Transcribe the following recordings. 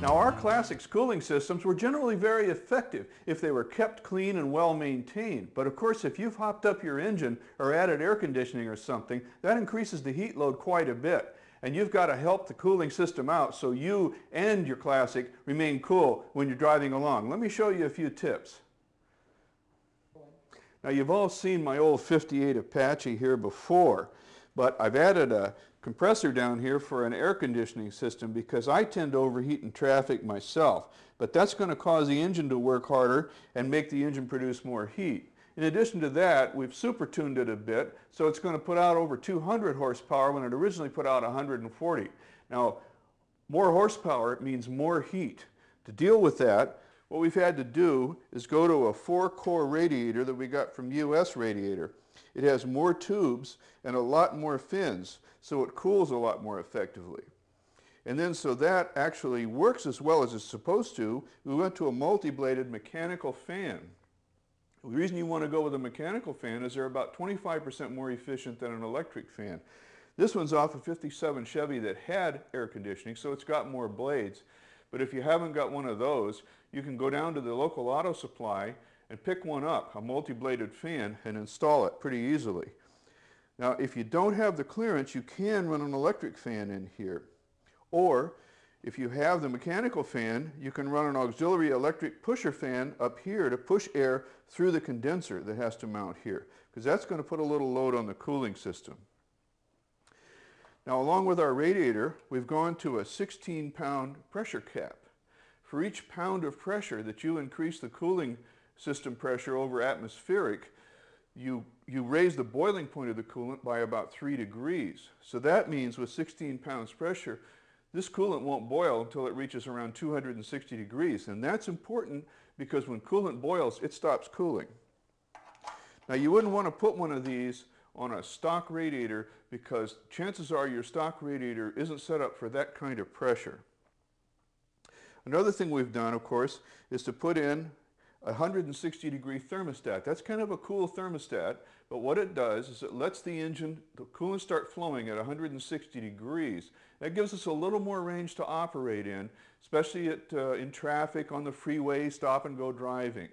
Now, our Classics cooling systems were generally very effective if they were kept clean and well maintained. But of course, if you've hopped up your engine or added air conditioning or something, that increases the heat load quite a bit. And you've got to help the cooling system out so you and your Classic remain cool when you're driving along. Let me show you a few tips. Now, you've all seen my old 58 Apache here before, but I've added a compressor down here for an air conditioning system because I tend to overheat in traffic myself. But that's going to cause the engine to work harder and make the engine produce more heat. In addition to that, we've super tuned it a bit, so it's going to put out over 200 horsepower when it originally put out 140. Now, more horsepower means more heat. To deal with that, what we've had to do is go to a 4-core radiator that we got from US Radiator. It has more tubes and a lot more fins, so it cools a lot more effectively. And then so that actually works as well as it's supposed to, we went to a multi-bladed mechanical fan. The reason you want to go with a mechanical fan is they're about 25% more efficient than an electric fan. This one's off a 57 Chevy that had air conditioning, so it's got more blades. But if you haven't got one of those, you can go down to the local auto supply and pick one up, a multi-bladed fan, and install it pretty easily. Now, if you don't have the clearance, you can run an electric fan in here. Or, if you have the mechanical fan, you can run an auxiliary electric pusher fan up here to push air through the condenser that has to mount here, because that's going to put a little load on the cooling system. Now, along with our radiator, we've gone to a 16-pound pressure cap. For each pound of pressure that you increase the cooling system pressure over atmospheric, you raise the boiling point of the coolant by about 3 degrees. So that means with 16 pounds pressure, this coolant won't boil until it reaches around 260 degrees. And that's important because when coolant boils, it stops cooling. Now, you wouldn't want to put one of these on a stock radiator because chances are your stock radiator isn't set up for that kind of pressure. Another thing we've done, of course, is to put in a 160-degree thermostat. That's kind of a cool thermostat, but what it does is it lets the engine, the coolant start flowing at 160 degrees. That gives us a little more range to operate in, especially in traffic, on the freeway, stop-and-go driving.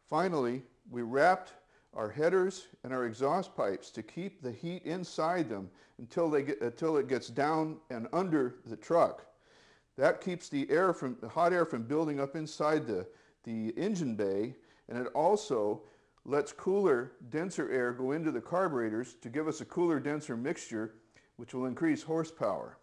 Finally, we wrapped our headers and our exhaust pipes to keep the heat inside them until it gets down and under the truck. That keeps the hot air from building up inside the engine bay, and it also lets cooler, denser air go into the carburetors to give us a cooler, denser mixture, which will increase horsepower.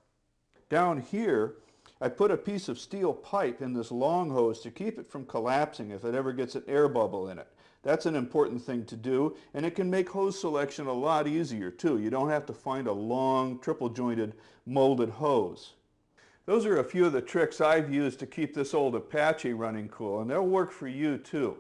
Down here, I put a piece of steel pipe in this long hose to keep it from collapsing if it ever gets an air bubble in it. That's an important thing to do, and it can make hose selection a lot easier too. You don't have to find a long, triple-jointed, molded hose. Those are a few of the tricks I've used to keep this old Apache running cool, and they'll work for you too.